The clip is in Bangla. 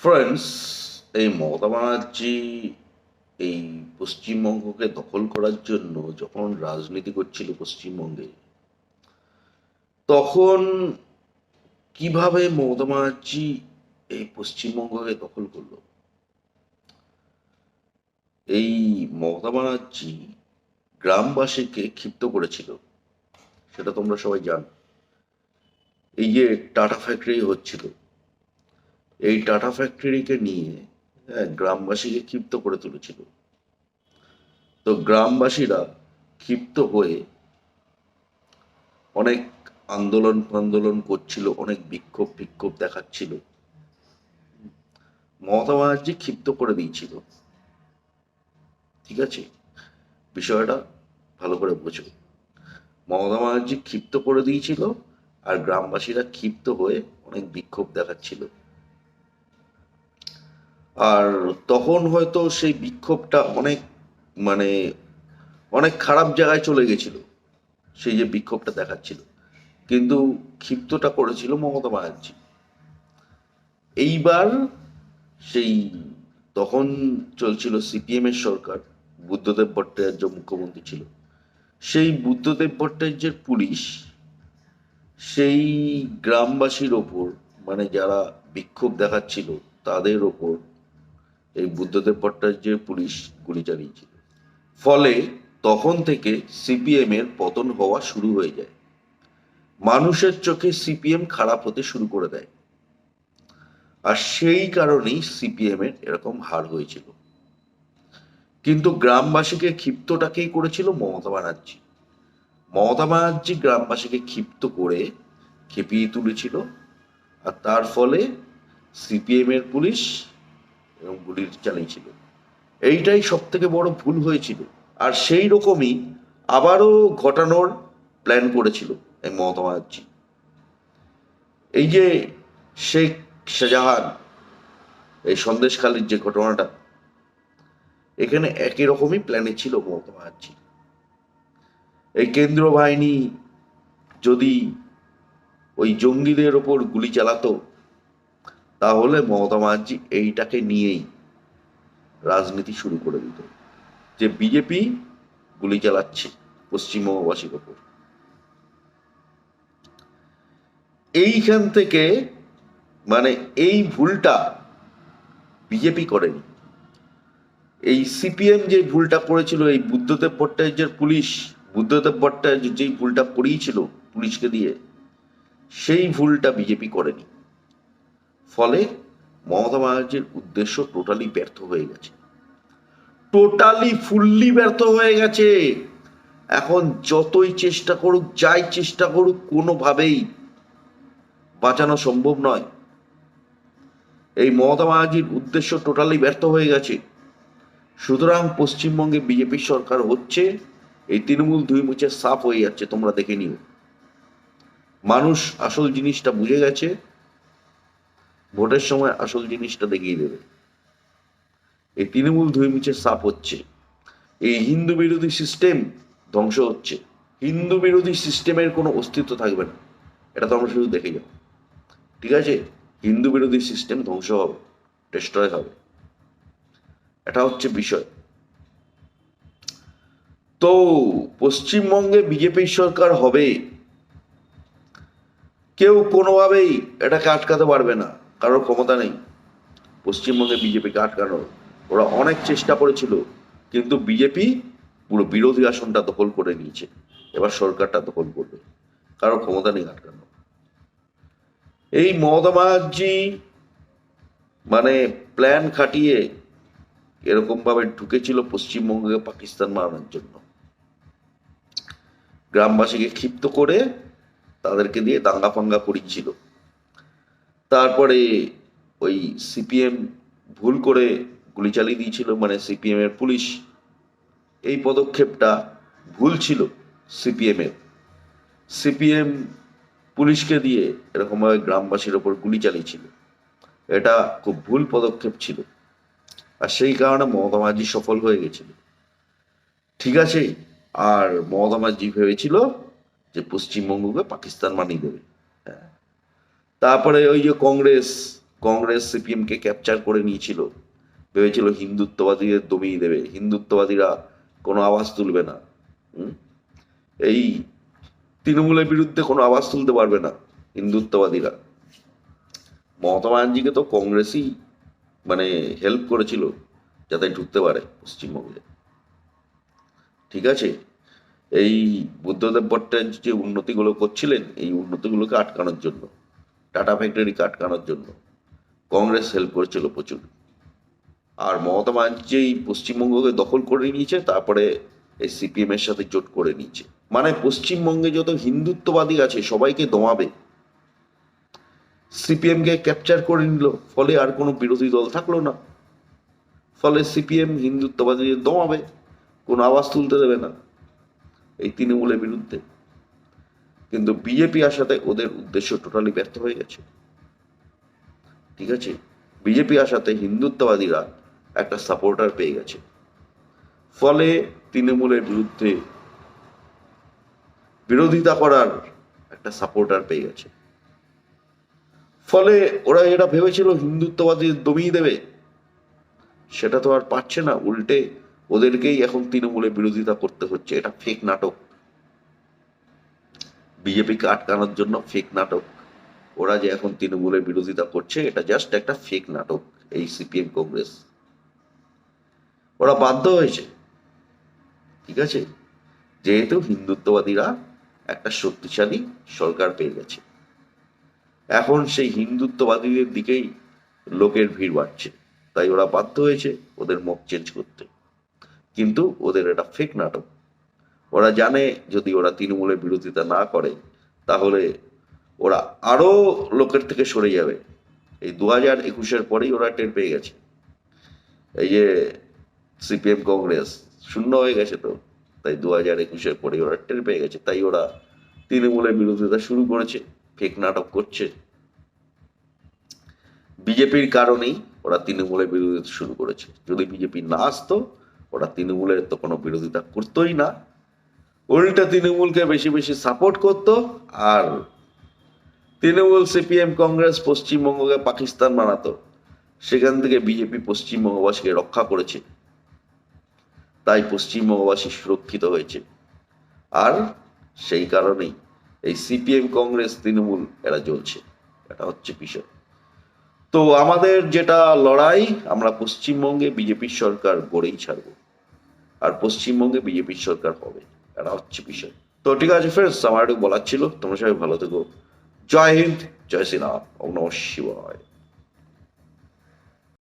ফ্রেন্ডস, এই মমতা ব্যানার্জি এই পশ্চিমবঙ্গকে দখল করার জন্য যখন রাজনীতি করছিল পশ্চিমবঙ্গে, তখন কিভাবে মমতা ব্যানার্জি এই পশ্চিমবঙ্গকে দখল করলো? এই মমতা ব্যানার্জি গ্রামবাসীকে ক্ষিপ্ত করেছিল, সেটা তোমরা সবাই জানো। এই যে টাটা ফ্যাক্টরি হচ্ছিল, এই টাটা ফ্যাক্টরিকে নিয়ে গ্রামবাসীকে ক্ষিপ্ত করে তুলেছিল। তো গ্রামবাসীরা ক্ষিপ্ত হয়ে অনেক আন্দোলন ফান্দোলন করছিল, অনেক বিক্ষোভ টিক্ষোভ দেখাচ্ছিল। মমতা ব্যানার্জি ক্ষিপ্ত করে দিয়েছিল। ঠিক আছে, বিষয়টা ভালো করে বোঝো। মমতা ব্যানার্জি ক্ষিপ্ত করে দিয়েছিল, আর গ্রামবাসীরা ক্ষিপ্ত হয়ে অনেক বিক্ষোভ দেখাচ্ছিল। আর তখন হয়তো সেই বিক্ষোভটা অনেক মানে অনেক খারাপ জায়গায় চলে গেছিল, সেই যে বিক্ষোভটা দেখাচ্ছিল। কিন্তু ক্ষিপ্তটা করেছিল মমতা ব্যানার্জি। এইবার সেই তখন চলছিল সিপিএম এর সরকার, বুদ্ধদেব ভট্টাচার্য মুখ্যমন্ত্রী ছিল। সেই বুদ্ধদেব ভট্টাচার্যের পুলিশ সেই গ্রামবাসীর ওপর, মানে যারা বিক্ষোভ দেখাচ্ছিল তাদের ওপর, এই বুদ্ধদেব ভট্টাচার্যের পুলিশ গুলি চালিয়েছিল। ফলে তখন থেকে সিপিএম এর পতন হওয়া শুরু হয়ে যায়। মানুষের চোখে সিপিএম খারাপ হতে শুরু করে দেয়। আর সেই কারণেই সিপিএম এর এরকম হার হয়েছিল। কিন্তু গ্রামবাসীকে ক্ষিপ্তটাকেই করেছিল মমতা ব্যানার্জি। মমতা ব্যানার্জি গ্রামবাসীকে ক্ষিপ্ত করে খেপিয়ে তুলেছিল। আর তার ফলে সিপিএম এর পুলিশ এবং গুলি চালিয়েছিল। এইটাই সব থেকে বড় ভুল হয়েছিল। আর সেই রকমই আবারও ঘটানোর প্ল্যান করেছিল এই মমতা ব্যানার্জি। এই যে শেখ শাহজাহান, এই সন্দেশখালীর যে ঘটনাটা, এখানে একই রকমই প্ল্যানে ছিল মমতা ব্যানার্জি। এই কেন্দ্রীয় বাহিনী যদি ওই জঙ্গিদের ওপর গুলি চালাতো, তাহলে মমতা ব্যানার্জি এইটাকে নিয়েই রাজনীতি শুরু করে দিত, যে বিজেপি গুলি চালাচ্ছে পশ্চিমবঙ্গবাসীর ওপর। এইখান থেকে মানে এই ভুলটা বিজেপি করেনি। এই সিপিএম যে ভুলটা করেছিল, এই বুদ্ধদেব ভট্টাচার্যের পুলিশ, বুদ্ধদেব ভট্টাচার্য যেই ভুলটা করিয়েছিল পুলিশকে দিয়ে, সেই ভুলটা বিজেপি করেনি। ফলে মমতা ব্যানার্জির উদ্দেশ্য টোটালি ব্যর্থ হয়ে গেছে, টোটালি ফুললি ব্যর্থ হয়ে গেছে। এখন যতই চেষ্টা করুক, যাই চেষ্টা করুক, কোনোভাবেই বাঁচানো সম্ভব নয়। এই মমতা ব্যানার্জির উদ্দেশ্য টোটালি ব্যর্থ হয়ে গেছে। সুতরাং পশ্চিমবঙ্গে বিজেপির সরকার হচ্ছে, এই তৃণমূল দুই মুছে সাফ হয়ে যাচ্ছে, তোমরা দেখে নিও। মানুষ আসল জিনিসটা বুঝে গেছে, ভোটের সময় আসল জিনিসটা দেখিয়ে দেবে। এই তৃণমূল দুই মুছে সাফ হচ্ছে, এই হিন্দু বিরোধী সিস্টেম ধ্বংস হচ্ছে। হিন্দু বিরোধী সিস্টেমের কোনো অস্তিত্ব থাকবে না, এটা তো আমরা শুধু দেখে যাবো। ঠিক আছে, হিন্দু বিরোধী সিস্টেম ধ্বংস হবে, ডিস্ট্রয় হবে, এটা হচ্ছে বিষয়। তো পশ্চিমবঙ্গে বিজেপির সরকার হবে, কেউ কোনোভাবেই এটাকে আটকাতে পারবে না, কারোর ক্ষমতা নেই পশ্চিমবঙ্গে বিজেপিকে আটকানোর। ওরা অনেক চেষ্টা করেছিল, কিন্তু বিজেপি পুরো বিরোধী আসনটা দখল করে নিয়েছে। এবার সরকারটা দখল করবে, কারোর ক্ষমতা নেই আটকানো। এই মমতা ব্যানার্জি মানে প্ল্যান খাটিয়ে এরকম ভাবে ঢুকেছিল পশ্চিমবঙ্গকে পাকিস্তান বানানোর জন্য। গ্রামবাসীকে ক্ষিপ্ত করে তাদেরকে দিয়ে দাঙ্গা ফাঙ্গা করিয়েছিল। তারপরে ওই সিপিএম ভুল করে গুলি চালিয়ে দিয়েছিল, মানে সিপিএম এর পুলিশ। এই পদক্ষেপটা ভুল ছিল সিপিএম এর। সিপিএম পুলিশকে দিয়ে এরকমভাবে গ্রামবাসীর ওপর গুলি চালিয়েছিল, এটা খুব ভুল পদক্ষেপ ছিল। আর সেই কারণে মমতা ব্যানার্জি সফল হয়ে গেছিল। ঠিক আছে, আর মমতা ব্যানার্জি ভেবেছিল যে পশ্চিমবঙ্গকে পাকিস্তান বানিয়ে দেবে। হ্যাঁ, তারপরে ওই যে কংগ্রেস কংগ্রেস সিপিএম কে ক্যাপচার করে নিয়েছিল, ভেবেছিল হিন্দুত্ববাদীদের দমিয়ে দেবে, হিন্দুত্ববাদীরা কোনো আওয়াজ তুলবে না। হুম? এই তৃণমূলের বিরুদ্ধে কোনো আওয়াজ তুলতে পারবে না হিন্দুত্ববাদীরা। মমতা ব্যানার্জিকে তো কংগ্রেসই মানে হেল্প করেছিল যাতে ঢুকতে পারে পশ্চিমবঙ্গে। ঠিক আছে, এই বুদ্ধদেব ভট্টাচার্য যে উন্নতিগুলো করছিলেন, এই উন্নতিগুলোকে আটকানোর জন্য, টাটা ফ্যাক্টরিকে আটকানোর জন্য কংগ্রেস হেল্প করেছিল প্রচুর। আর মমতা ব্যানার্জি এই পশ্চিমবঙ্গকে দখল করে নিয়েছে, তারপরে এই সিপিএম এর সাথে জোট করে নিয়েছে। মানে পশ্চিমবঙ্গে যত হিন্দুত্ববাদী আছে সবাইকে দমাবে, সিপিএম কে ক্যাপচার করে নিল, ফলে আর কোনো বিরোধী দল থাকলো না। ফলে সিপিএম হিন্দুত্ববাদীদের দমাবে, কোনো আওয়াজ তুলতে দেবে না এই তৃণমূলের বিরুদ্ধে। কিন্তু বিজেপি আসাতে ওদের উদ্দেশ্য টোটালি ব্যর্থ হয়ে গেছে। ঠিক আছে, বিজেপি আসাতে হিন্দুত্ববাদীরা একটা সাপোর্টার পেয়ে গেছে, ফলে তৃণমূলের বিরুদ্ধে বিরোধিতা করার একটা সাপোর্টার পেয়ে গেছে। ফলে ওরা এটা ভেবেছিল হিন্দুত্ববাদী দমিয়ে দেবে, সেটা তো আর পাচ্ছে না, উল্টে ওদেরকেই এখন তৃণমূলের বিরোধিতা করতে হচ্ছে। এটা ফেক নাটক, বিজেপিকে আটকানোর জন্য ফেক নাটক। ওরা যে এখন তৃণমূলের বিরোধিতা করছে, এটা জাস্ট একটা ফেক নাটক। এই সিপিএম কংগ্রেস ওরা বাধ্য হয়েছে, ঠিক আছে, যেহেতু হিন্দুত্ববাদীরা একটা শক্তিশালী সরকার পেয়ে গেছে। এখন সেই হিন্দুত্ববাদীদের দিকেই লোকের ভিড় বাড়ছে, তাই ওরা বাধ্য হয়েছে ওদের মত চেঞ্জ করতে। কিন্তু ওদের এটা ফেক নাটক। ওরা জানে যদি ওরা তৃণমূলের বিরোধিতা না করে তাহলে ওরা আরো লোকের থেকে সরে যাবে। এই 2021-এর পরেই ওরা টের পেয়ে গেছে, এই যে সিপিএম কংগ্রেস শূন্য হয়ে গেছে, তো তাই 2021-এর পরেই ওরা টের পেয়ে গেছে, তাই ওরা তৃণমূলের বিরোধিতা শুরু করেছে, ফেক নাটক করছে। বিজেপির কারণেই ওরা তৃণমূলের বিরোধিতা শুরু করেছে। যদি বিজেপি না আসতো ওরা তৃণমূলের তো কোনো বিরোধিতা করতোই না, উল্টা তৃণমূলকে বেশি বেশি সাপোর্ট করতো। আর তৃণমূল সিপিএম কংগ্রেস পশ্চিমবঙ্গকে পাকিস্তান বানাতো, সেখান থেকে বিজেপি পশ্চিমবঙ্গবাসীকে রক্ষা করেছে, তাই পশ্চিমবঙ্গবাসী সুরক্ষিত হয়েছে। আর সেই কারণেই এই সিপিএম কংগ্রেস তৃণমূল এরা জ্বলছে, এটা হচ্ছে বিষয়। তো আমাদের যেটা লড়াই, আমরা পশ্চিমবঙ্গে বিজেপির সরকার গড়েই ছাড়বো, আর পশ্চিমবঙ্গে বিজেপির সরকার হবে, এটা হচ্ছে বিষয়। তো ঠিক আছে ফ্রেন্ডস, আমার একটু বলার ছিল। তোমরা সবাই ভালো থেকো। জয় হিন্দ, জয় শ্রীরাম, ওম নমঃ শিবায়।